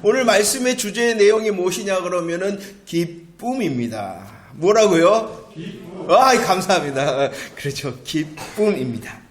오늘 말씀의 주제의 내용이 무엇이냐 그러면은 기쁨입니다. 뭐라고요? 기쁨. 감사합니다. 그렇죠. 기쁨입니다.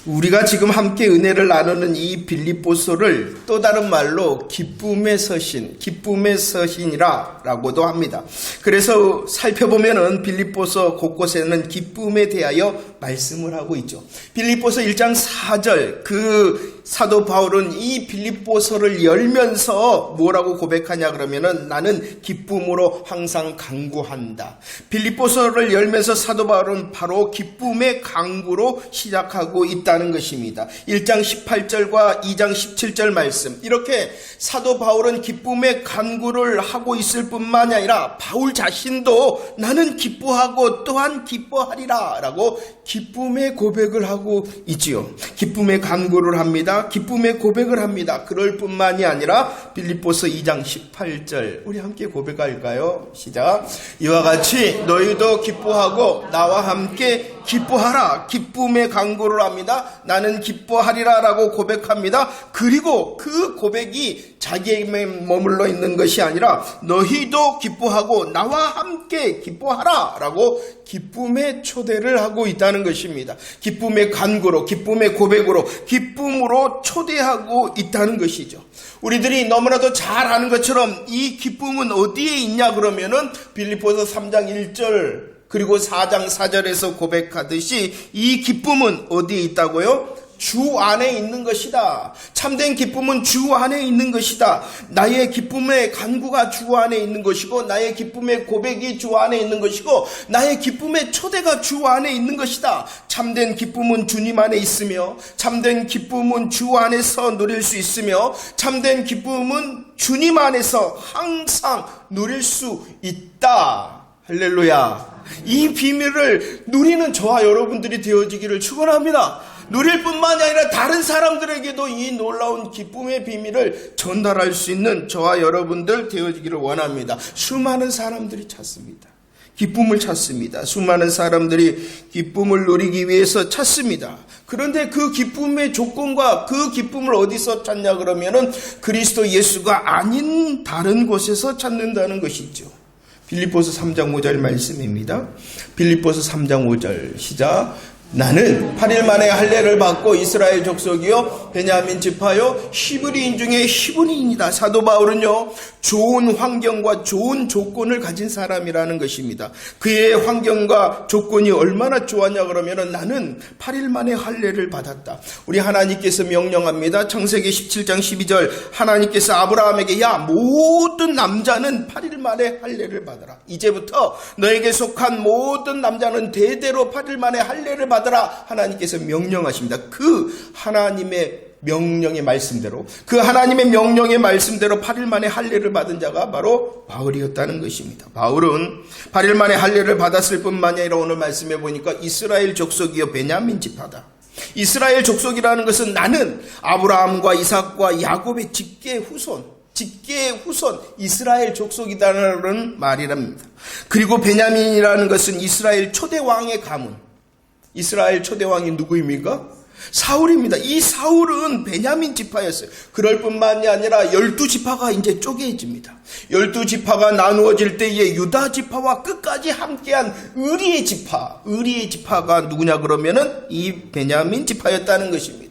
우리가 지금 함께 은혜를 나누는 이 빌립보서를 또 다른 말로 기쁨의 서신, 기쁨의 서신이라고도 합니다. 그래서 살펴보면은 빌립보서 곳곳에는 기쁨에 대하여 말씀을 하고 있죠. 빌립보서 1장 4절 그 사도 바울은 이 빌립보서를 열면서 뭐라고 고백하냐 그러면은 나는 기쁨으로 항상 간구한다. 빌립보서를 열면서 사도 바울은 바로 기쁨의 간구로 시작하고 있다는 것입니다. 1장 18절과 2장 17절 말씀, 이렇게 사도 바울은 기쁨의 간구를 하고 있을 뿐만이 아니라 바울 자신도 나는 기뻐하고 또한 기뻐하리라 라고 기쁨의 고백을 하고 있지요. 기쁨의 간구를 합니다. 기쁨의 고백을 합니다. 그럴 뿐만이 아니라 빌립보서 2장 18절 우리 함께 고백할까요? 시작. 이와 같이 너희도 기뻐하고 나와 함께 기뻐하라. 기쁨의 간구를 합니다. 나는 기뻐하리라 라고 고백합니다. 그리고 그 고백이 자기에게 머물러 있는 것이 아니라 너희도 기뻐하고 나와 함께 기뻐하라 라고 기쁨의 초대를 하고 있다는 것입니다. 기쁨의 간구로, 기쁨의 고백으로, 기쁨으로 초대하고 있다는 것이죠. 우리들이 너무나도 잘 아는 것처럼 이 기쁨은 어디에 있냐 그러면은 빌립보서 3장 1절 그리고 4장 4절에서 고백하듯이 이 기쁨은 어디에 있다고요? 주 안에 있는 것이다. 참된 기쁨은 주 안에 있는 것이다. 나의 기쁨의 간구가 주 안에 있는 것이고 나의 기쁨의 고백이 주 안에 있는 것이고 나의 기쁨의 초대가 주 안에 있는 것이다. 참된 기쁨은 주님 안에 있으며 참된 기쁨은 주 안에서 누릴 수 있으며 참된 기쁨은 주님 안에서 항상 누릴 수 있다. 할렐루야. 이 비밀을 누리는 저와 여러분들이 되어지기를 축원합니다. 누릴 뿐만이 아니라 다른 사람들에게도 이 놀라운 기쁨의 비밀을 전달할 수 있는 저와 여러분들 되어지기를 원합니다. 수많은 사람들이 찾습니다. 기쁨을 찾습니다. 수많은 사람들이 기쁨을 누리기 위해서 찾습니다. 그런데 그 기쁨의 조건과 그 기쁨을 어디서 찾냐 그러면은 그리스도 예수가 아닌 다른 곳에서 찾는다는 것이죠. 빌립보서 3장 5절 말씀입니다. 빌립보서 3장 5절 시작. 나는 8일 만에 할례를 받고 이스라엘 족속이요 베냐민 지파요 히브리인 중에 히브리인이다. 사도 바울은요 좋은 환경과 좋은 조건을 가진 사람이라는 것입니다. 그의 환경과 조건이 얼마나 좋았냐 그러면은 나는 8일 만에 할례를 받았다. 우리 하나님께서 명령합니다. 창세기 17장 12절 하나님께서 아브라함에게 야 모든 남자는 8일 만에 할례를 받아라. 이제부터 너에게 속한 모든 남자는 대대로 8일 만에 할례를 받아라. 하나님께서 명령하십니다. 그 하나님의 명령의 말씀대로 그 하나님의 명령의 말씀대로 8일 만에 할례를 받은 자가 바로 바울이었다는 것입니다. 바울은 8일 만에 할례를 받았을 뿐만이 아니라 오늘 말씀해 보니까 이스라엘 족속이요 베냐민 지파다. 이스라엘 족속이라는 것은 나는 아브라함과 이삭과 야곱의 직계 후손 이스라엘 족속이다라는 말이랍니다. 그리고 베냐민이라는 것은 이스라엘 초대왕의 가문. 이스라엘 초대왕이 누구입니까? 사울입니다. 이 사울은 베냐민 지파였어요. 그럴 뿐만이 아니라 12지파가 이제 쪼개집니다. 12지파가 나누어질 때에 유다 지파와 끝까지 함께한 의리의 지파가 누구냐 그러면은 이 베냐민 지파였다는 것입니다.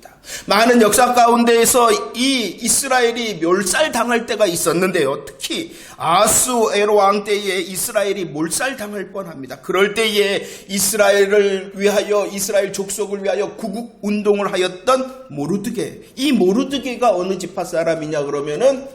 많은 역사 가운데에서 이 이스라엘이 멸살당할 때가 있었는데요. 특히 아수에로 왕 때에 이스라엘이 몰살당할 뻔합니다. 그럴 때에 이스라엘을 위하여 이스라엘 족속을 위하여 구국 운동을 하였던 모르드게. 이 모르드게가 어느 지파 사람이냐 그러면은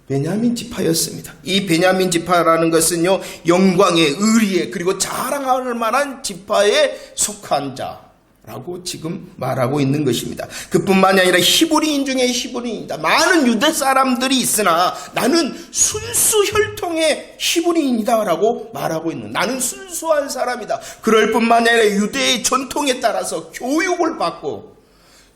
베냐민 지파였습니다. 이 베냐민 지파라는 것은요 영광의 의리의 그리고 자랑할 만한 지파에 속한 자 라고 지금 말하고 있는 것입니다. 그뿐만이 아니라 히브리인 중에 히브리인이다. 많은 유대 사람들이 있으나 나는 순수 혈통의 히브리인이다 라고 말하고 있는, 나는 순수한 사람이다. 그럴 뿐만이 아니라 유대의 전통에 따라서 교육을 받고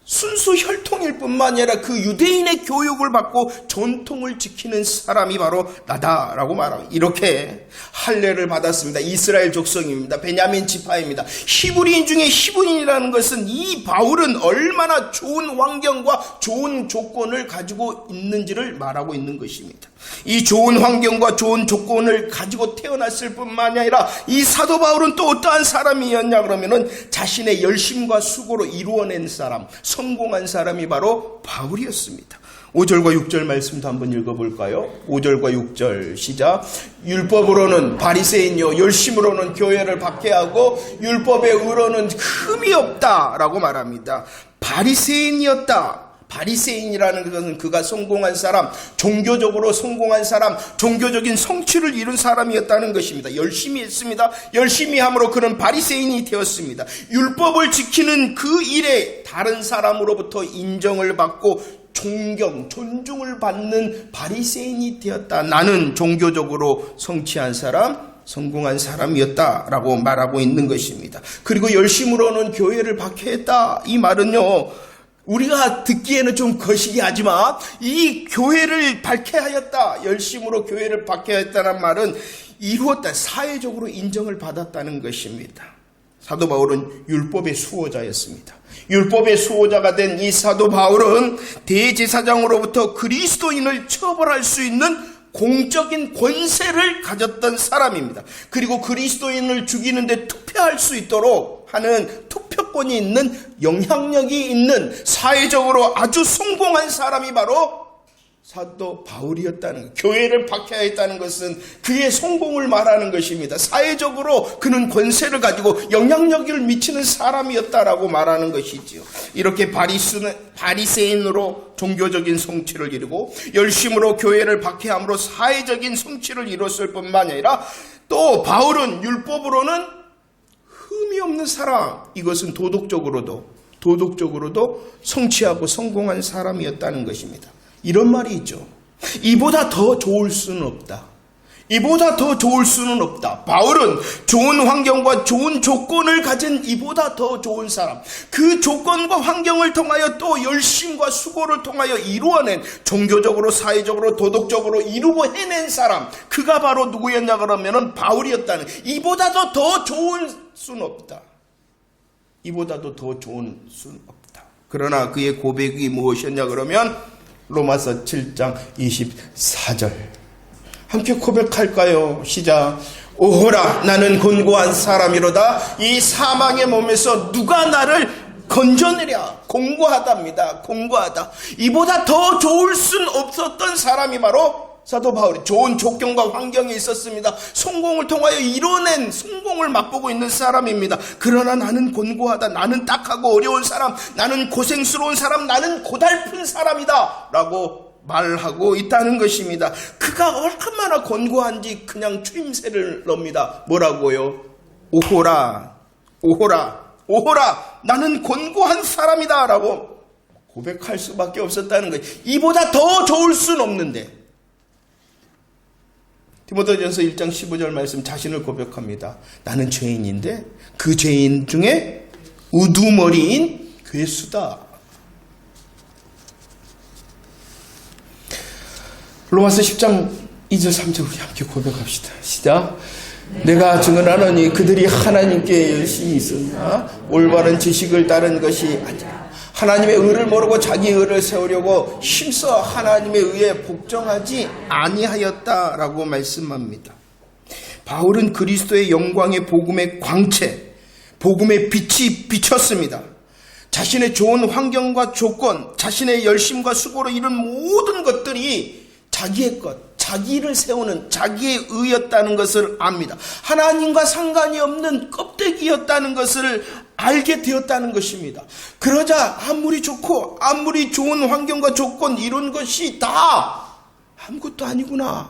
순수 혈통일 뿐만 아니라 그 유대인의 교육을 받고 전통을 지키는 사람이 바로 나다라고 말하고 이렇게 할례를 받았습니다. 이스라엘 족속입니다. 베냐민 지파입니다. 히브리인 중에 히브리인이라는 것은 이 바울은 얼마나 좋은 환경과 좋은 조건을 가지고 있는지를 말하고 있는 것입니다. 이 좋은 환경과 좋은 조건을 가지고 태어났을 뿐만 아니라 이 사도 바울은 또 어떠한 사람이었냐 그러면은 자신의 열심과 수고로 이루어낸 사람, 성공한 사람이 바로 바울이었습니다. 5절과 6절 말씀도 한번 읽어볼까요? 5절과 6절 시작. 율법으로는 바리새인이요 열심으로는 교회를 박해하고 율법의 의로는 흠이 없다라고 말합니다. 바리새인이었다. 바리새인이라는 것은 그가 성공한 사람, 종교적으로 성공한 사람, 종교적인 성취를 이룬 사람이었다는 것입니다. 열심히 했습니다. 열심히 함으로 그는 바리새인이 되었습니다. 율법을 지키는 그 일에 다른 사람으로부터 인정을 받고 존경, 존중을 받는 바리새인이 되었다. 나는 종교적으로 성취한 사람, 성공한 사람이었다라고 말하고 있는 것입니다. 그리고 열심으로는 교회를 박해했다. 이 말은요, 우리가 듣기에는 좀 거시기하지만 이 교회를 박해하였다, 열심으로 교회를 박해하였다는 말은 이루었다, 사회적으로 인정을 받았다는 것입니다. 사도 바울은 율법의 수호자였습니다. 율법의 수호자가 된 이 사도 바울은 대제사장으로부터 그리스도인을 처벌할 수 있는 공적인 권세를 가졌던 사람입니다. 그리고 그리스도인을 죽이는데 투표할 수 있도록 하는 투표권이 있는, 영향력이 있는, 사회적으로 아주 성공한 사람이 바로 사도 바울이었다는 것. 교회를 박해하였다는 것은 그의 성공을 말하는 것입니다. 사회적으로 그는 권세를 가지고 영향력을 미치는 사람이었다라고 말하는 것이지요. 이렇게 바리새인으로 종교적인 성취를 이루고 열심으로 교회를 박해함으로 사회적인 성취를 이뤘을 뿐만 아니라 또 바울은 율법으로는 흠이 없는 사람, 이것은 도덕적으로도 성취하고 성공한 사람이었다는 것입니다. 이런 말이 있죠. 이보다 더 좋을 수는 없다. 이보다 더 좋을 수는 없다. 바울은 좋은 환경과 좋은 조건을 가진 이보다 더 좋은 사람, 그 조건과 환경을 통하여 또 열심과 수고를 통하여 이루어낸, 종교적으로 사회적으로 도덕적으로 이루고 해낸 사람, 그가 바로 누구였냐 그러면은 바울이었다는, 이보다도 더 좋은 수는 없다. 이보다도 더 좋은 수는 없다. 그러나 그의 고백이 무엇이었냐 그러면 로마서 7장 24절 함께 고백할까요? 시작. 오호라 나는 곤고한 사람이로다. 이 사망의 몸에서 누가 나를 건져내랴. 공고하답니다. 공고하다. 이보다 더 좋을 순 없었던 사람이 바로 사도 바울이 좋은 조건과 환경이 있었습니다. 성공을 통하여 이뤄낸, 성공을 맛보고 있는 사람입니다. 그러나 나는 곤고하다. 나는 딱하고 어려운 사람, 나는 고생스러운 사람, 나는 고달픈 사람이다 라고 말하고 있다는 것입니다. 그가 얼마나 곤고한지 그냥 추임새를 넣습니다. 뭐라고요? 오호라, 오호라, 오호라, 나는 곤고한 사람이다 라고 고백할 수밖에 없었다는 거예요. 이보다 더 좋을 순 없는데. 디모데전서 1장 15절 말씀, 자신을 고백합니다. 나는 죄인인데 그 죄인 중에 우두머리인 괴수다. 로마서 10장 2절 3절 우리 함께 고백합시다. 시작. 내가 증언하노니 그들이 하나님께 열심히 있으나 올바른 지식을 따른 것이 아니라 하나님의 의를 모르고 자기 의를 세우려고 힘써 하나님의 의에 복종하지 아니하였다라고 말씀합니다. 바울은 그리스도의 영광의 복음의 광채, 복음의 빛이 비쳤습니다. 자신의 좋은 환경과 조건, 자신의 열심과 수고로 이룬 모든 것들이 자기의 것, 자기를 세우는 자기의 의였다는 것을 압니다. 하나님과 상관이 없는 껍데기였다는 것을 알게 되었다는 것입니다. 그러자 아무리 좋고 아무리 좋은 환경과 조건 이룬 것이 다 아무것도 아니구나.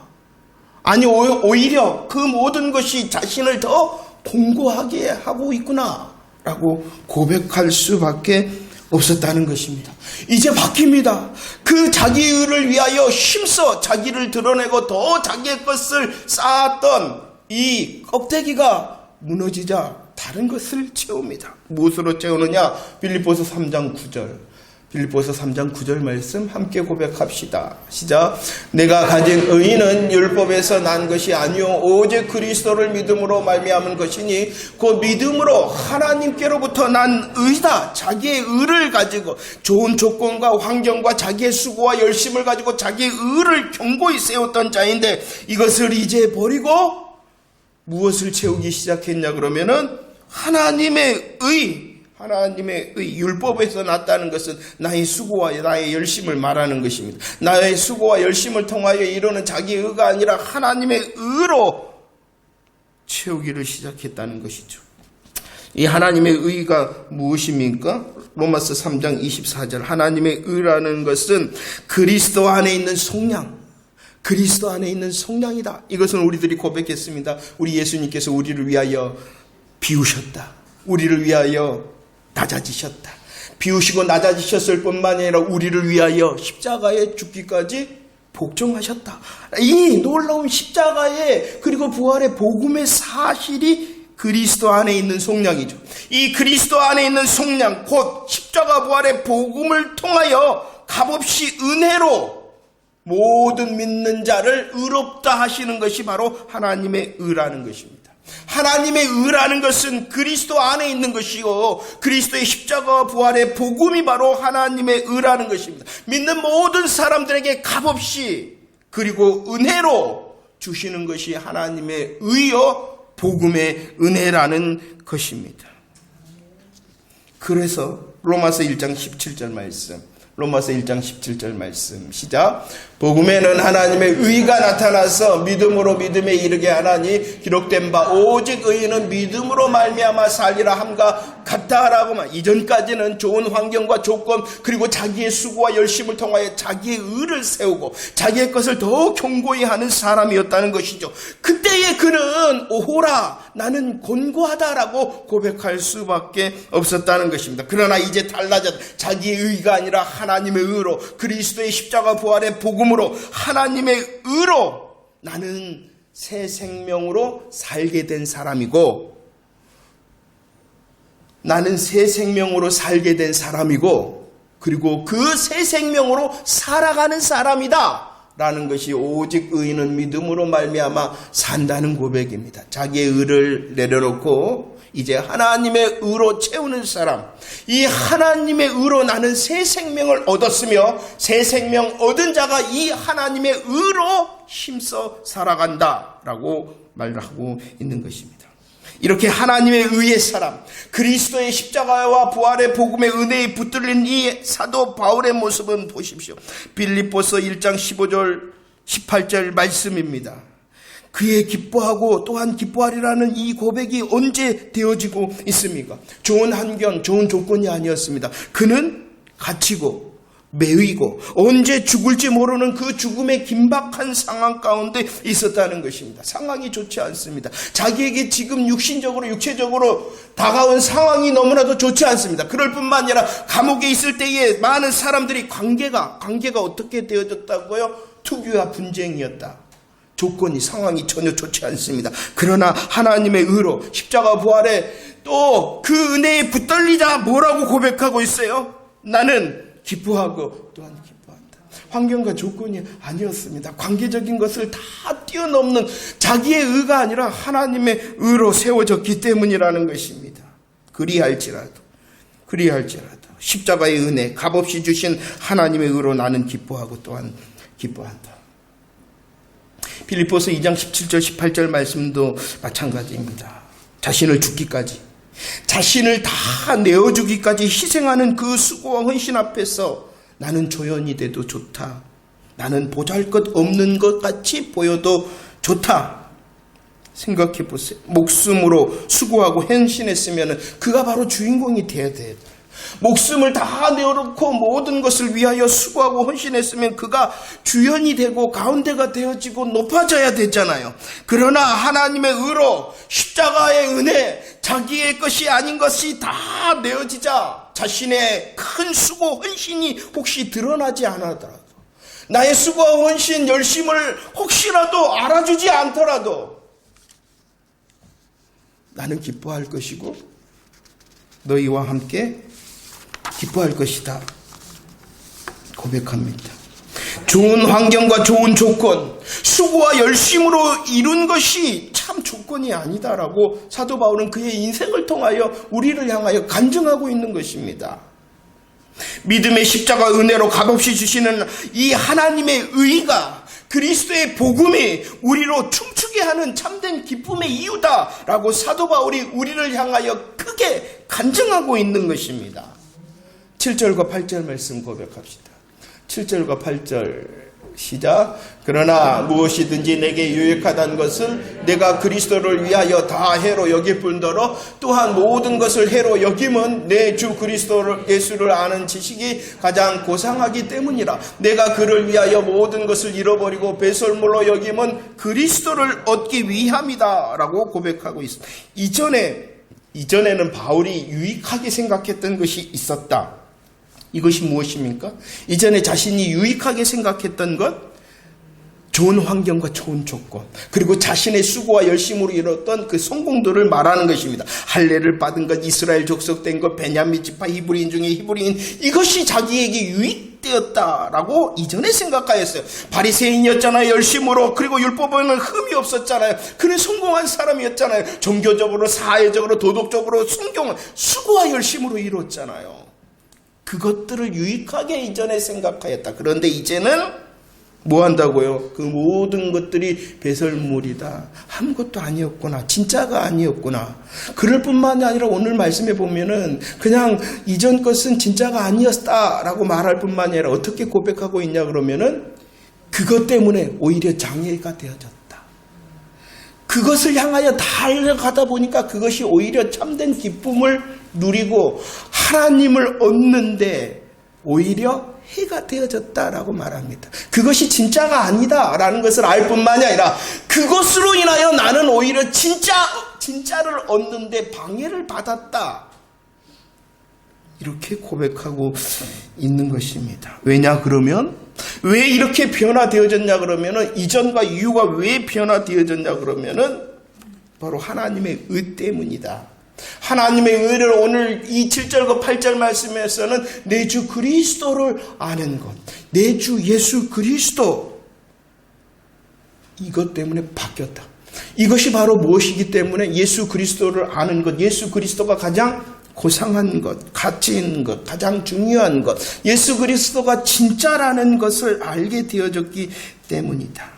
아니 오히려 그 모든 것이 자신을 더 공고하게 하고 있구나 라고 고백할 수밖에 없었다는 것입니다. 이제 바뀝니다. 그 자기의를 위하여 힘써 자기를 드러내고 더 자기의 것을 쌓았던 이 껍데기가 무너지자 다른 것을 채웁니다. 무엇으로 채우느냐? 빌립보서 3장 9절 빌립보서 3장 9절 말씀 함께 고백합시다. 시작. 내가 가진 의는 율법에서 난 것이 아니요 오직 그리스도를 믿음으로 말미암은 것이니 그 믿음으로 하나님께로부터 난 의다. 자기의 의를 가지고 좋은 조건과 환경과 자기의 수고와 열심을 가지고 자기의 의를 견고히 세웠던 자인데 이것을 이제 버리고 무엇을 채우기 시작했냐 그러면은 하나님의 의, 율법에서 났다는 것은 나의 수고와 나의 열심을 말하는 것입니다. 나의 수고와 열심을 통하여 이루는 자기의 의가 아니라 하나님의 의로 채우기를 시작했다는 것이죠. 이 하나님의 의가 무엇입니까? 로마서 3장 24절 하나님의 의라는 것은 그리스도 안에 있는 속량, 그리스도 안에 있는 속량이다. 이것은 우리들이 고백했습니다. 우리 예수님께서 우리를 위하여 비우셨다. 우리를 위하여 낮아지셨다. 비우시고 낮아지셨을 뿐만 아니라 우리를 위하여 십자가에 죽기까지 복종하셨다. 이 놀라운 십자가의 그리고 부활의 복음의 사실이 그리스도 안에 있는 속량이죠. 이 그리스도 안에 있는 속량 곧 십자가 부활의 복음을 통하여 값없이 은혜로 모든 믿는 자를 의롭다 하시는 것이 바로 하나님의 의라는 것입니다. 하나님의 의라는 것은 그리스도 안에 있는 것이고 그리스도의 십자가와 부활의 복음이 바로 하나님의 의라는 것입니다. 믿는 모든 사람들에게 값없이 그리고 은혜로 주시는 것이 하나님의 의요 복음의 은혜라는 것입니다. 그래서 로마서 1장 17절 말씀, 로마서 1장 17절 말씀 시작. 복음에는 하나님의 의가 나타나서 믿음으로 믿음에 이르게 하나니 기록된 바 오직 의인은 믿음으로 말미암아 살리라 함과 같다라고만. 이전까지는 좋은 환경과 조건 그리고 자기의 수고와 열심을 통하여 자기의 의를 세우고 자기의 것을 더 견고히 하는 사람이었다는 것이죠. 그때의 그는 오호라 나는 곤고하다라고 고백할 수밖에 없었다는 것입니다. 그러나 이제 달라졌다. 자기의 의가 아니라 하나님의 의로 그리스도의 십자가 부활의 복음으로 하나님의 의로 나는 새 생명으로 살게 된 사람이고 나는 새 생명으로 살게 된 사람이고 그리고 그 새 생명으로 살아가는 사람이다 라는 것이 오직 의인은 믿음으로 말미암아 산다는 고백입니다. 자기의 의를 내려놓고 이제 하나님의 의로 채우는 사람, 이 하나님의 의로 나는 새 생명을 얻었으며 새 생명 얻은 자가 이 하나님의 의로 힘써 살아간다라고 말을 하고 있는 것입니다. 이렇게 하나님의 의의 사람, 그리스도의 십자가와 부활의 복음의 은혜에 붙들린 이 사도 바울의 모습은 보십시오. 빌립보서 1장 15절 18절 말씀입니다. 그의 기뻐하고 또한 기뻐하리라는 이 고백이 언제 되어지고 있습니까? 좋은 환경, 좋은 조건이 아니었습니다. 그는 갇히고 매이고 언제 죽을지 모르는 그 죽음의 긴박한 상황 가운데 있었다는 것입니다. 상황이 좋지 않습니다. 자기에게 지금 육체적으로 다가온 상황이 너무나도 좋지 않습니다. 그럴 뿐만 아니라 감옥에 있을 때에 많은 사람들이 관계가 어떻게 되어졌다고요? 투기와 분쟁이었다. 조건이 상황이 전혀 좋지 않습니다. 그러나 하나님의 의로 십자가 부활에 또 그 은혜에 붙들리자 뭐라고 고백하고 있어요? 나는 기뻐하고 또한 기뻐한다. 환경과 조건이 아니었습니다. 관계적인 것을 다 뛰어넘는 자기의 의가 아니라 하나님의 의로 세워졌기 때문이라는 것입니다. 그리할지라도 십자가의 은혜 값없이 주신 하나님의 의로 나는 기뻐하고 또한 기뻐한다. 빌립보서 2장 17절 18절 말씀도 마찬가지입니다. 자신을 다 내어주기까지 희생하는 그 수고와 헌신 앞에서 나는 조연이 돼도 좋다. 나는 보잘것없는 것 같이 보여도 좋다. 생각해 보세요. 목숨으로 수고하고 헌신했으면 그가 바로 주인공이 돼야 돼요. 목숨을 다 내어놓고 모든 것을 위하여 수고하고 헌신했으면 그가 주연이 되고 가운데가 되어지고 높아져야 되잖아요. 그러나 하나님의 의로 십자가의 은혜, 자기의 것이 아닌 것이 다 내어지자 자신의 큰 수고 헌신이 혹시 드러나지 않았더라도, 나의 수고와 헌신 열심을 혹시라도 알아주지 않더라도 나는 기뻐할 것이고 너희와 함께 기뻐할 것이다 고백합니다. 좋은 환경과 좋은 조건, 수고와 열심으로 이룬 것이 참 조건이 아니다라고 사도 바울은 그의 인생을 통하여 우리를 향하여 간증하고 있는 것입니다. 믿음의 십자가 은혜로 값없이 주시는 이 하나님의 의가 그리스도의 복음이 우리로 춤추게 하는 참된 기쁨의 이유다라고 사도 바울이 우리를 향하여 크게 간증하고 있는 것입니다. 7절과 8절 말씀 고백합시다. 7절과 8절 시작. 그러나 무엇이든지 내게 유익하다는 것을 내가 그리스도를 위하여 다 해로 여길 뿐더러 또한 모든 것을 해로 여김은 내 주 그리스도 예수를 아는 지식이 가장 고상하기 때문이라. 내가 그를 위하여 모든 것을 잃어버리고 배설물로 여김은 그리스도를 얻기 위함이다 라고 고백하고 있습니다. 이전에는 바울이 유익하게 생각했던 것이 있었다. 이것이 무엇입니까? 이전에 자신이 유익하게 생각했던 것, 좋은 환경과 좋은 조건, 그리고 자신의 수고와 열심으로 이뤘던 그 성공들을 말하는 것입니다. 할례를 받은 것, 이스라엘 족속된 것, 베냐민 지파, 히브리인 중에 히브리인, 이것이 자기에게 유익되었다라고 이전에 생각하였어요. 바리새인이었잖아요. 열심으로. 그리고 율법에는 흠이 없었잖아요. 그는 성공한 사람이었잖아요. 종교적으로, 사회적으로, 도덕적으로 순경을 수고와 열심으로 이뤘잖아요. 그것들을 유익하게 이전에 생각하였다. 그런데 이제는 뭐 한다고요? 그 모든 것들이 배설물이다. 아무것도 아니었구나. 진짜가 아니었구나. 그럴 뿐만이 아니라 오늘 말씀에 보면은 그냥 이전 것은 진짜가 아니었다라고 말할 뿐만이 아니라 어떻게 고백하고 있냐 그러면은 그것 때문에 오히려 장애가 되어졌다. 그것을 향하여 달려가다 보니까 그것이 오히려 참된 기쁨을 누리고 하나님을 얻는데 오히려 해가 되어졌다라고 말합니다. 그것이 진짜가 아니다라는 것을 알 뿐만이 아니라 그것으로 인하여 나는 오히려 진짜를 얻는데 방해를 받았다. 이렇게 고백하고 있는 것입니다. 왜냐 그러면 왜 이렇게 변화되어졌냐 그러면은 이전과 이유가 왜 변화되어졌냐 그러면은 바로 하나님의 의 때문이다. 하나님의 의를 오늘 이 7절과 8절 말씀에서는 내 주 그리스도를 아는 것, 내 주 예수 그리스도, 이것 때문에 바뀌었다. 이것이 바로 무엇이기 때문에 예수 그리스도를 아는 것, 예수 그리스도가 가장 고상한 것, 가치 있는 것, 가장 중요한 것, 예수 그리스도가 진짜라는 것을 알게 되어졌기 때문이다.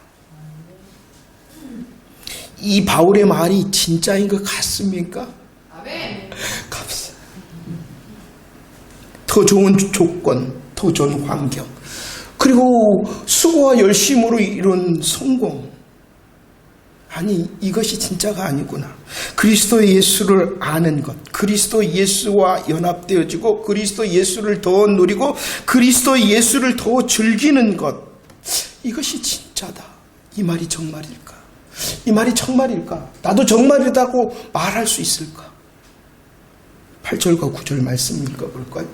이 바울의 말이 진짜인 것 같습니까? 값싸. 더 좋은 조건, 더 좋은 환경, 그리고 수고와 열심으로 이룬 성공. 아니, 이것이 진짜가 아니구나. 그리스도 예수를 아는 것, 그리스도 예수와 연합되어지고 그리스도 예수를 더 누리고 그리스도 예수를 더 즐기는 것, 이것이 진짜다. 이 말이 정말일까? 이 말이 정말일까? 나도 정말이라고 말할 수 있을까? 8절과 9절 말씀 읽어볼까요?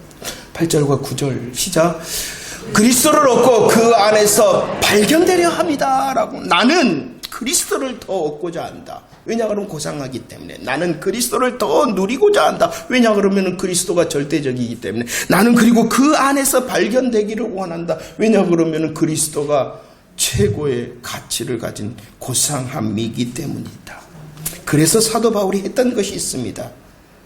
8절과 9절 시작. 그리스도를 얻고 그 안에서 발견되려 합니다 라고. 나는 그리스도를 더 얻고자 한다. 왜냐 그러면 고상하기 때문에. 나는 그리스도를 더 누리고자 한다. 왜냐 그러면 그리스도가 절대적이기 때문에. 나는 그리고 그 안에서 발견되기를 원한다. 왜냐 그러면 그리스도가 최고의 가치를 가진 고상함이기 때문이다. 그래서 사도 바울이 했던 것이 있습니다.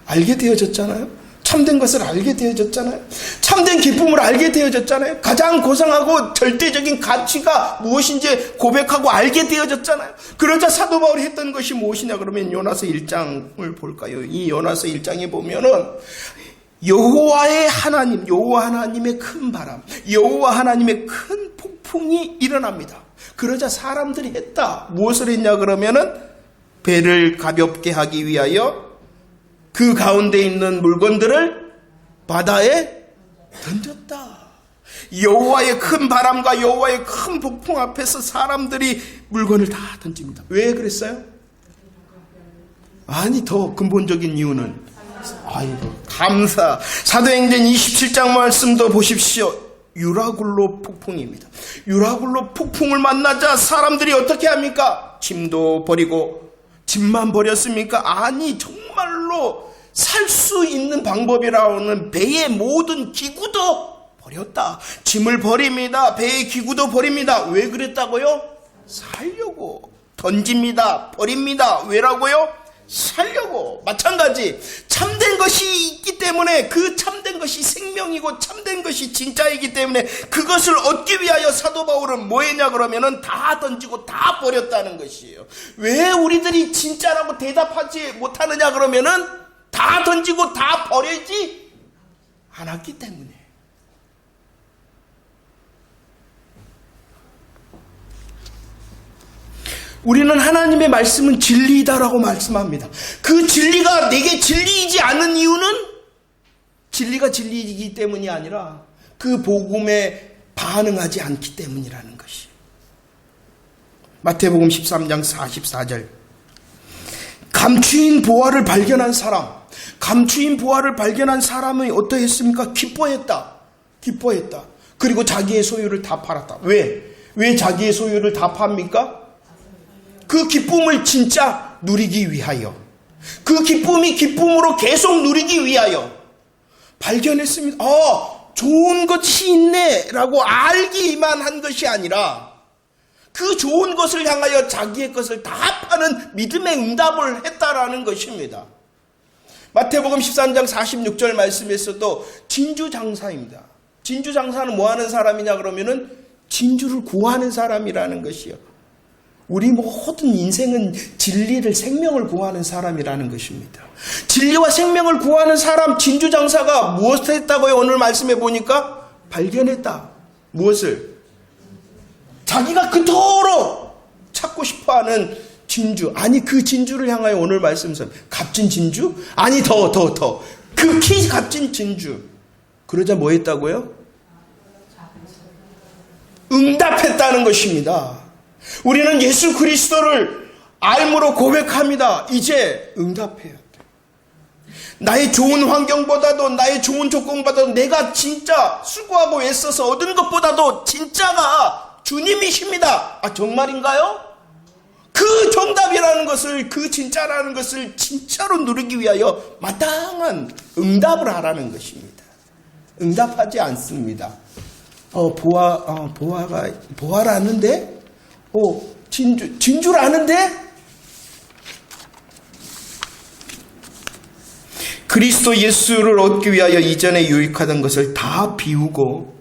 알게 되어졌잖아요. 참된 것을 알게 되어졌잖아요. 참된 기쁨을 알게 되어졌잖아요. 가장 고상하고 절대적인 가치가 무엇인지 고백하고 알게 되어졌잖아요. 그러자 사도 바울이 했던 것이 무엇이냐 그러면 요나서 1장을 볼까요? 이 요나서 1장에 보면은 여호와의 하나님, 여호와 하나님의 큰 바람, 여호와 하나님의 큰 폭풍이 일어납니다. 그러자 사람들이 했다. 무엇을 했냐 그러면은 배를 가볍게 하기 위하여 그 가운데 있는 물건들을 바다에 던졌다. 여호와의 큰 바람과 여호와의 큰 폭풍 앞에서 사람들이 물건을 다 던집니다. 왜 그랬어요? 아니, 더 근본적인 이유는 감사. 사도행전 27장 말씀도 보십시오. 유라굴로 폭풍입니다. 유라굴로 폭풍을 만나자 사람들이 어떻게 합니까? 짐도 버리고. 짐만 버렸습니까? 아니, 정말로 살 수 있는 방법이라고는 배의 모든 기구도 버렸다. 짐을 버립니다. 배의 기구도 버립니다. 왜 그랬다고요? 살려고. 던집니다. 버립니다. 왜라고요? 살려고. 마찬가지 참된 것이 있기 때문에, 그 참된 것이 생명이고 참된 것이 진짜이기 때문에 그것을 얻기 위하여 사도 바울은 뭐 했냐 그러면은 다 던지고 다 버렸다는 것이에요. 왜 우리들이 진짜라고 대답하지 못하느냐 그러면은 다 던지고 다 버리지 않았기 때문에. 우리는 하나님의 말씀은 진리이다라고 말씀합니다. 그 진리가 내게 진리이지 않은 이유는 진리가 진리이기 때문이 아니라 그 복음에 반응하지 않기 때문이라는 것이. 마태복음 13장 44절. 감추인 보화를 발견한 사람, 감추인 보화를 발견한 사람이 어떠했습니까? 기뻐했다. 기뻐했다. 그리고 자기의 소유를 다 팔았다. 왜 자기의 소유를 다 팝니까? 그 기쁨을 진짜 누리기 위하여, 그 기쁨이 기쁨으로 계속 누리기 위하여 발견했습니다. 좋은 것이 있네 라고 알기만 한 것이 아니라 그 좋은 것을 향하여 자기의 것을 다 파는 믿음의 응답을 했다라는 것입니다. 마태복음 13장 46절 말씀에서도 진주장사입니다. 진주장사는 뭐 하는 사람이냐 그러면은 진주를 구하는 사람이라는 것이요. 우리 모든 인생은 진리를, 생명을 구하는 사람이라는 것입니다. 진리와 생명을 구하는 사람, 진주장사가 무엇을 했다고요? 오늘 말씀해 보니까 발견했다. 무엇을? 자기가 그토록 찾고 싶어하는 진주. 아니, 그 진주를 향하여 오늘 말씀에서 값진 진주? 아니, 더 극히 값진 진주. 그러자 뭐 했다고요? 응답했다는 것입니다. 우리는 예수 그리스도를 알므로 고백합니다. 이제 응답해야 돼. 나의 좋은 환경보다도, 나의 좋은 조건보다도, 내가 진짜 수고하고 애써서 얻은 것보다도 진짜가 주님이십니다. 정말인가요? 그 정답이라는 것을, 그 진짜라는 것을 진짜로 누리기 위하여 마땅한 응답을 하라는 것입니다. 응답하지 않습니다. 보아라는데? 진주라는데? 그리스도 예수를 얻기 위하여 이전에 유익하던 것을 다 비우고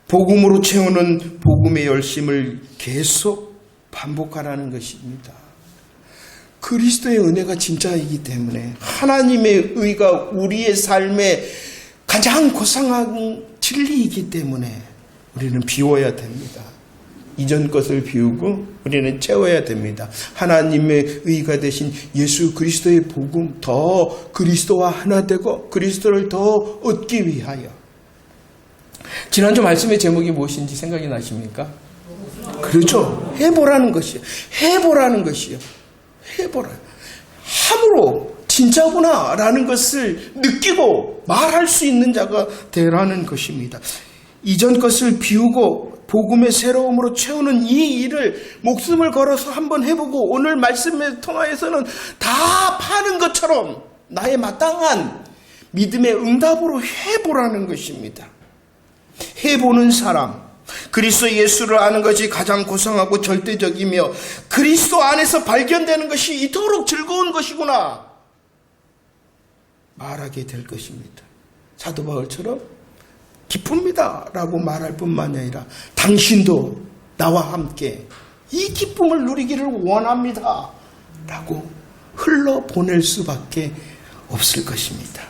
복음으로 채우는 복음의 열심을 계속 반복하라는 것입니다. 그리스도의 은혜가 진짜이기 때문에, 하나님의 의가 우리의 삶의 가장 고상한 진리이기 때문에 우리는 비워야 됩니다. 이전 것을 비우고 우리는 채워야 됩니다. 하나님의 의가 되신 예수 그리스도의 복음, 더 그리스도와 하나 되고 그리스도를 더 얻기 위하여. 지난주 말씀의 제목이 무엇인지 생각이 나십니까? 그렇죠. 해보라는 것이요. 해보라는 것이요. 해보라. 함으로 진짜구나 라는 것을 느끼고 말할 수 있는 자가 되라는 것입니다. 이전 것을 비우고 복음의 새로움으로 채우는 이 일을 목숨을 걸어서 한번 해보고, 오늘 말씀을 통하여서는 다 파는 것처럼 나의 마땅한 믿음의 응답으로 해보라는 것입니다. 해보는 사람, 그리스도 예수를 아는 것이 가장 고상하고 절대적이며 그리스도 안에서 발견되는 것이 이토록 즐거운 것이구나 말하게 될 것입니다. 사도 바울처럼 기쁩니다 라고 말할 뿐만 아니라 당신도 나와 함께 이 기쁨을 누리기를 원합니다 라고 흘러보낼 수밖에 없을 것입니다.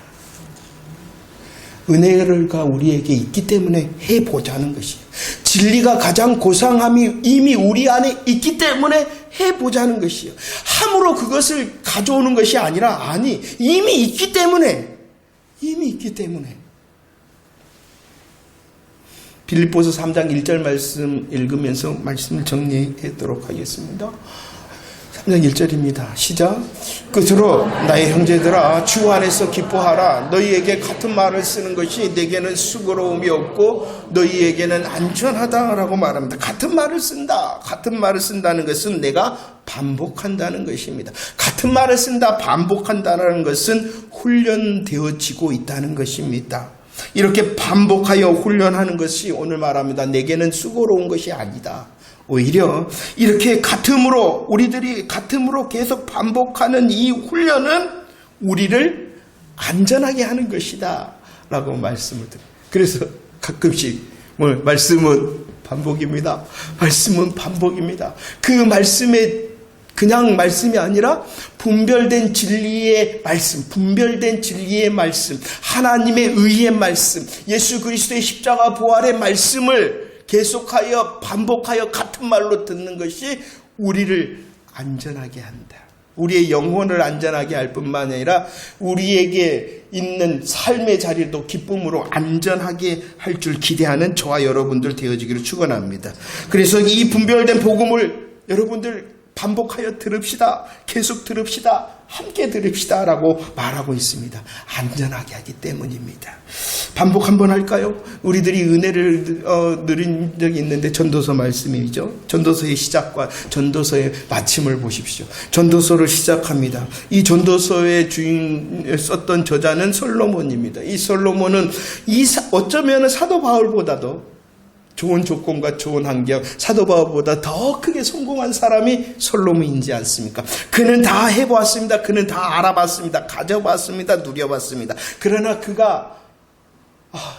은혜가 우리에게 있기 때문에 해보자는 것이에요. 진리가 가장 고상함이 이미 우리 안에 있기 때문에 해보자는 것이에요. 함으로 그것을 가져오는 것이 아니라, 이미 있기 때문에. 빌립보서 3장 1절 말씀 읽으면서 말씀을 정리하도록 하겠습니다. 3장 1절입니다. 시작. 끝으로 나의 형제들아, 주 안에서 기뻐하라. 너희에게 같은 말을 쓰는 것이 내게는 수고로움이 없고 너희에게는 안전하다라고 말합니다. 같은 말을 쓴다. 같은 말을 쓴다는 것은 내가 반복한다는 것입니다. 같은 말을 쓴다, 반복한다는 것은 훈련되어지고 있다는 것입니다. 이렇게 반복하여 훈련하는 것이 오늘 말합니다. 내게는 수고로운 것이 아니다. 오히려 이렇게 우리들이 같음으로 계속 반복하는 이 훈련은 우리를 안전하게 하는 것이다 라고 말씀을 드려요. 그래서 가끔씩 말씀은 반복입니다. 말씀은 반복입니다. 그 말씀에 그냥 말씀이 아니라 분별된 진리의 말씀, 하나님의 의의 말씀, 예수 그리스도의 십자가 부활의 말씀을 계속하여 반복하여 같은 말로 듣는 것이 우리를 안전하게 한다. 우리의 영혼을 안전하게 할 뿐만 아니라 우리에게 있는 삶의 자리도 기쁨으로 안전하게 할 줄 기대하는 저와 여러분들 되어지기를 축원합니다. 그래서 이 분별된 복음을 여러분들 반복하여 들읍시다. 계속 들읍시다. 함께 들읍시다 라고 말하고 있습니다. 안전하게 하기 때문입니다. 반복 한번 할까요? 우리들이 은혜를 누린 적이 있는데 전도서 말씀이죠. 전도서의 시작과 전도서의 마침을 보십시오. 전도서를 시작합니다. 이 전도서의 썼던 저자는 솔로몬입니다. 이 솔로몬은 어쩌면 사도 바울보다도 좋은 조건과 좋은 환경, 사도 바울보다 더 크게 성공한 사람이 솔로몬이지 않습니까? 그는 다 해보았습니다. 그는 다 알아봤습니다. 가져봤습니다. 누려봤습니다. 그러나 그가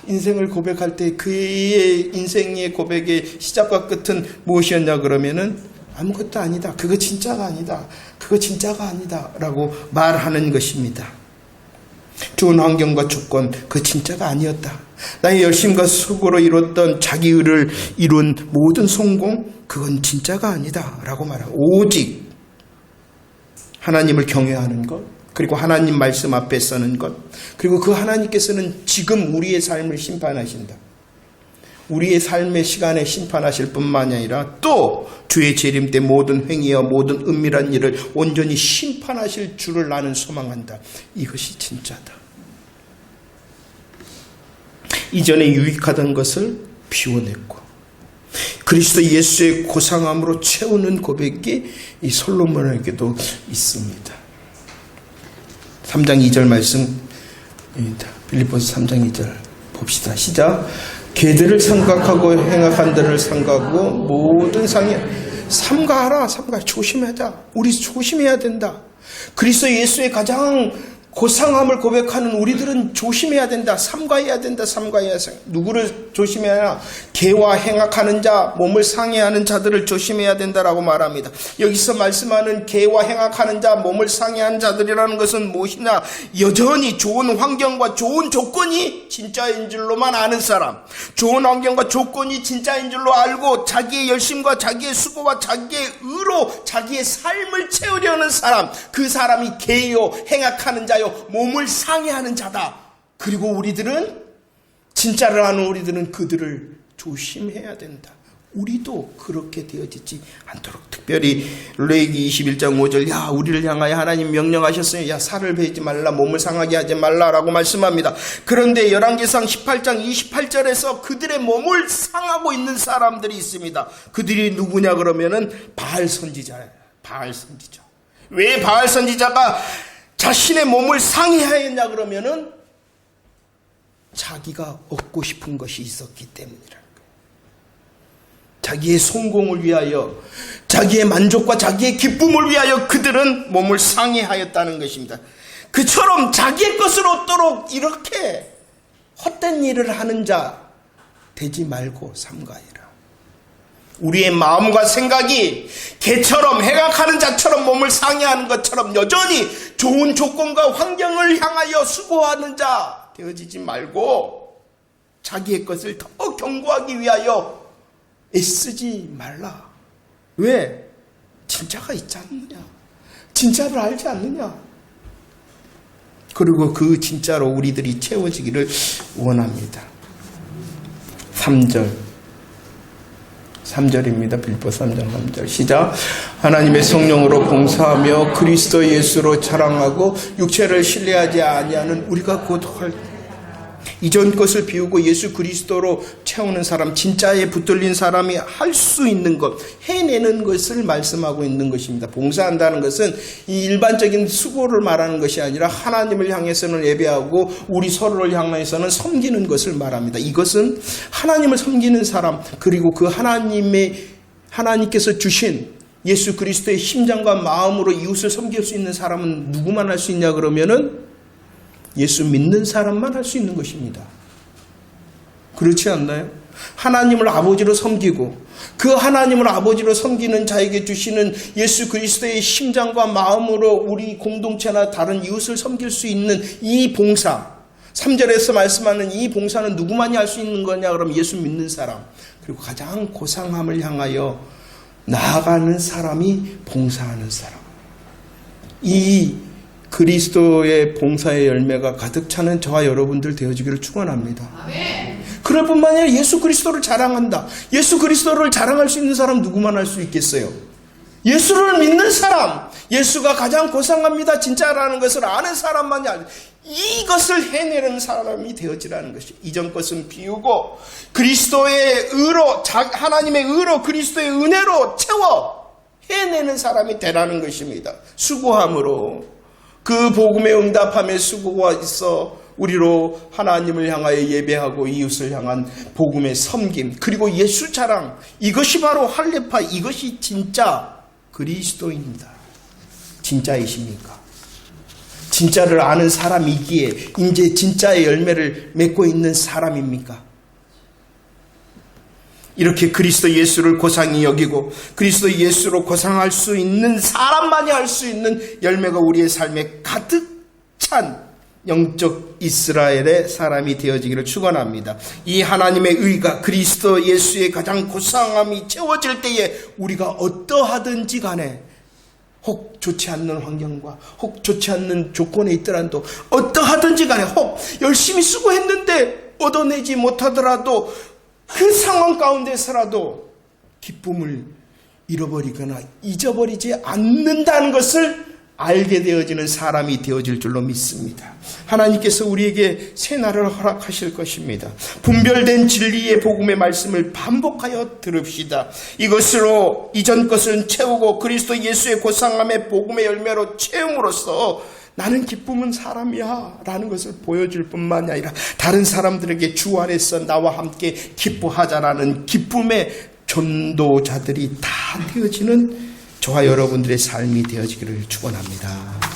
인생을 고백할 때 그의 인생의 고백의 시작과 끝은 무엇이었냐 그러면은 아무것도 아니다. 그거 진짜가 아니다. 그거 진짜가 아니다. 라고 말하는 것입니다. 좋은 환경과 조건, 그 진짜가 아니었다. 나의 열심과 수고로 이뤘던 자기 의를 이룬 모든 성공, 그건 진짜가 아니다. 라고 말하고 오직 하나님을 경외하는 것, 그리고 하나님 말씀 앞에 서는 것, 그리고 그 하나님께서는 지금 우리의 삶을 심판하신다. 우리의 삶의 시간에 심판하실 뿐만 아니라 또 주의 재림 때 모든 행위와 모든 은밀한 일을 온전히 심판하실 줄을 나는 소망한다. 이것이 진짜다. 이전에 유익하던 것을 비워냈고 그리스도 예수의 고상함으로 채우는 고백이 이 솔로몬에게도 있습니다. 3장 2절 말씀입니다. 빌립보서 3장 2절 봅시다. 시작. 개들을 삼각하고 행악한 들을 삼가하고 모든 삼가하라. 조심하자. 우리 조심해야 된다. 그리스도 예수의 가장 고상함을 고백하는 우리들은 조심해야 된다. 삼가해야 된다. 누구를 조심해야 하나? 개와 행악하는 자, 몸을 상해하는 자들을 조심해야 된다라고 말합니다. 여기서 말씀하는 개와 행악하는 자, 몸을 상해하는 자들이라는 것은 무엇이냐? 여전히 좋은 환경과 좋은 조건이 진짜인 줄로만 아는 사람, 좋은 환경과 조건이 진짜인 줄로 알고 자기의 열심과 자기의 수고와 자기의 의로 자기의 삶을 채우려는 사람, 그 사람이 개요, 행악하는 자요, 몸을 상해하는 자다. 그리고 우리들은 진짜를 아는 우리들은 그들을 조심해야 된다. 우리도 그렇게 되어지지 않도록 특별히 레위기 21장 5절 우리를 향하여 하나님 명령하셨어요. 살을 베지 말라, 몸을 상하게 하지 말라라고 말씀합니다. 그런데 열왕기상 18장 28절에서 그들의 몸을 상하고 있는 사람들이 있습니다. 그들이 누구냐 그러면은 바알 선지자예요. 바알 선지자. 왜 바알 선지자가 자신의 몸을 상해하였냐 그러면은 자기가 얻고 싶은 것이 있었기 때문이라는 거예요. 자기의 성공을 위하여, 자기의 만족과 자기의 기쁨을 위하여 그들은 몸을 상해하였다는 것입니다. 그처럼 자기의 것을 얻도록 이렇게 헛된 일을 하는 자 되지 말고 삼가해라. 우리의 마음과 생각이 개처럼 행악하는 자처럼 몸을 상해하는 것처럼 여전히 좋은 조건과 환경을 향하여 수고하는 자 되어지지 말고 자기의 것을 더 견고하기 위하여 애쓰지 말라. 왜? 진짜가 있지 않느냐? 진짜를 알지 않느냐? 그리고 그 진짜로 우리들이 채워지기를 원합니다. 3절입니다. 빌립보서 3장 3절 시작. 하나님의 성령으로 봉사하며 그리스도 예수로 자랑하고 육체를 신뢰하지 아니하는 우리가 곧 이전 것을 비우고 예수 그리스도로 채우는 사람, 진짜에 붙들린 사람이 할 수 있는 것, 해내는 것을 말씀하고 있는 것입니다. 봉사한다는 것은 이 일반적인 수고를 말하는 것이 아니라 하나님을 향해서는 예배하고 우리 서로를 향해서는 섬기는 것을 말합니다. 이것은 하나님을 섬기는 사람, 그리고 그 하나님께서 주신 예수 그리스도의 심장과 마음으로 이웃을 섬길 수 있는 사람은 누구만 할 수 있냐 그러면은 예수 믿는 사람만 할 수 있는 것입니다. 그렇지 않나요? 하나님을 아버지로 섬기고 그 하나님을 아버지로 섬기는 자에게 주시는 예수 그리스도의 심장과 마음으로 우리 공동체나 다른 이웃을 섬길 수 있는 이 봉사, 3절에서 말씀하는 이 봉사는 누구만이 할 수 있는 거냐 그러면 예수 믿는 사람, 그리고 가장 고상함을 향하여 나아가는 사람이 봉사하는 사람. 이 그리스도의 봉사의 열매가 가득 차는 저와 여러분들 되어지기를 축원합니다. 그럴 뿐만 아니라 예수 그리스도를 자랑한다. 예수 그리스도를 자랑할 수 있는 사람 누구만 할 수 있겠어요? 예수를 믿는 사람, 예수가 가장 고상합니다 진짜라는 것을 아는 사람만이 이것을 해내는 사람이 되어지라는 것이, 이전 것은 비우고 그리스도의 의로, 하나님의 의로, 그리스도의 은혜로 채워 해내는 사람이 되라는 것입니다. 수고함으로, 그 복음에 응답함에 수고가 있어 우리로 하나님을 향하여 예배하고 이웃을 향한 복음의 섬김, 그리고 예수 자랑, 이것이 바로 할례파, 이것이 진짜 그리스도입니다. 진짜이십니까? 진짜를 아는 사람이기에 이제 진짜의 열매를 맺고 있는 사람입니까? 이렇게 그리스도 예수를 고상히 여기고 그리스도 예수로 고상할 수 있는 사람만이 할 수 있는 열매가 우리의 삶에 가득 찬 영적 이스라엘의 사람이 되어지기를 축원합니다. 이 하나님의 의가 그리스도 예수의 가장 고상함이 채워질 때에 우리가 어떠하든지 간에 혹 좋지 않는 환경과 혹 좋지 않는 조건에 있더라도 어떠하든지 간에 혹 열심히 수고했는데 얻어내지 못하더라도 그 상황 가운데서라도 기쁨을 잃어버리거나 잊어버리지 않는다는 것을 알게 되어지는 사람이 되어질 줄로 믿습니다. 하나님께서 우리에게 새날을 허락하실 것입니다. 분별된 진리의 복음의 말씀을 반복하여 들읍시다. 이것으로 이전 것은 채우고 그리스도 예수의 고상함의 복음의 열매로 채움으로써 나는 기쁨은 사람이야 라는 것을 보여줄 뿐만이 아니라 다른 사람들에게 주 안에서 나와 함께 기뻐하자라는 기쁨의 전도자들이 다 되어지는 저와 여러분들의 삶이 되어지기를 축원합니다.